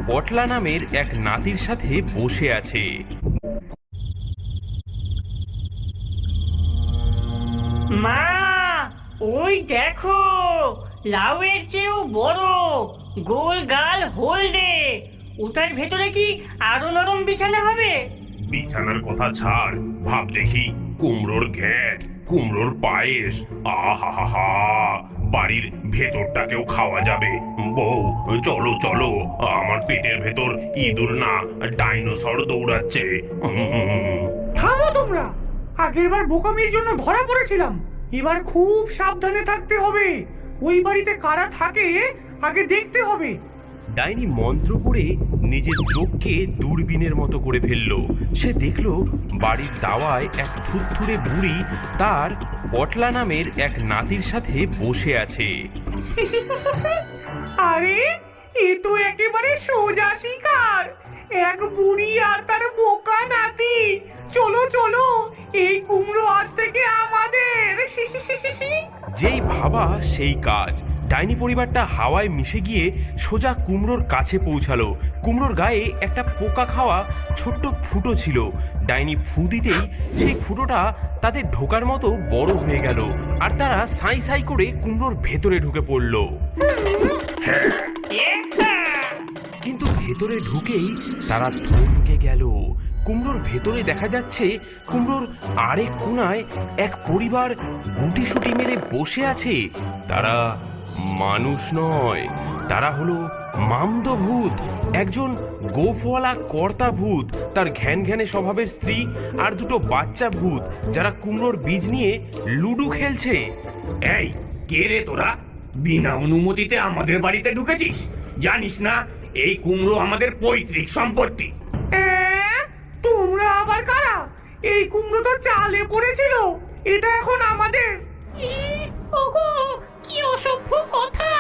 পটলা নামের এক নাতির সাথে বসে আছে। মা, ওই দেখো, লাউয়ের চেয়েও বড় গোল গাল হলদে। ওটার ভেতরে কি আরো নরম বিছানা হবে? বিছানার কথা ছাড়, ভাব দেখি কুমড়োর ঘ্যাট, কুমড়োর পায়েস, আহা, বাড়ির ভেতরটাকেও খাওয়া যাবে। বউ, চলো চলো, আমার পেটের ভেতর ইঁদুর না ডাইনোসর দৌড়াচ্ছে। থামো তোমরা, আগেরবার বোকামির জন্য ধরা পড়েছিলাম, এবার খুব সাবধানে থাকতে হবে। ওই বাড়িতে কারা থাকে আগে দেখতে হবে। ডাইনি মন্ত্র পড়ে নিজের চোখকে দূরবীনের মতো করে ফেললো। সে দেখলো বাড়ির দাওয়ায় এক থুরথুরে বুড়ি তার পটলা নামের এক নাতির সাথে বসে আছে। আরে, এ তো একেবারে সোজা শিকার, এক বুড়ি আর তার বোকা নাতি। চলো চলো, এই কুমড়ো আজ থেকে আমাদের। যেই ভাবা সেই কাজ, ডাইনি পরিবারটা হাওয়ায় মিশে গিয়ে সোজা কুমড়োর কাছে পৌঁছালো। কুমড়োর গায়ে একটা পোকা খাওয়া ছোট্ট ফুটো ছিল। ডাইনি ফু দিতেই সেই ফুটোটা তাদের ঢোকার মতো বড় হয়ে গেল, আর তারা সাই সাই করে কুমড়োর ভেতরে ঢুকে পড়ল। কিন্তু ভেতরে ঢুকেই তারা থমকে গেল। কুমড়োর ভেতরে দেখা যাচ্ছে কুমড়োর আরেক কোণায় এক পরিবার গুটিসুটি মেরে বসে আছে। তারা মানুষ নয়, তারা হলো মামদো ভূত, একজন গোফওয়ালা কর্তা ভূত, তার ঘ্যান ঘ্যানে স্বভাবের স্ত্রী আর দুটো বাচ্চা ভূত, যারা কুমড়োর বীজ নিয়ে লুডো খেলছে। এই, কে রে তোরা? বিনা অনুমতিতে আমাদের বাড়িতে ঢুকেছিস? জানিস না এই কুমড়ো আমাদের পৈতৃক সম্পত্তি? তোমরা আবার কারা? এই কুমড়ো তো চালে পড়েছিল, এটা এখন আমাদের। ওগো, কি অসভ্য কথা!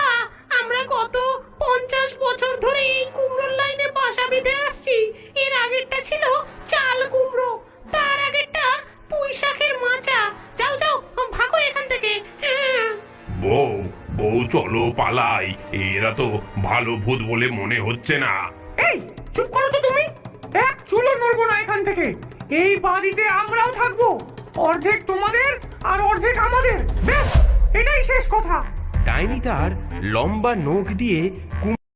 আমরা গত 50 বছর ধরে এই কুমড়োর লাইনে বাসা বেঁধে আসছি। এর আগেরটা ছিল চাল কুমড়ো, তার আগেরটা পুঁই শাকের মাচা। যাও যাও, ভাগো এখান থেকে। বউ, বউ চলো পালাই, এরা তো ভালো ভূত বলে মনে হচ্ছে না। এই, চুপ করো তো তুমি, এক চুলো নড়বো না এখান থেকে। এই বাড়িতে আমরাও থাকবো, অর্ধেক তোমাদের আর অর্ধেক আমাদের। বেশ, এটাই শেষ কথা। ডাইনি তার লম্বা নখ দিয়ে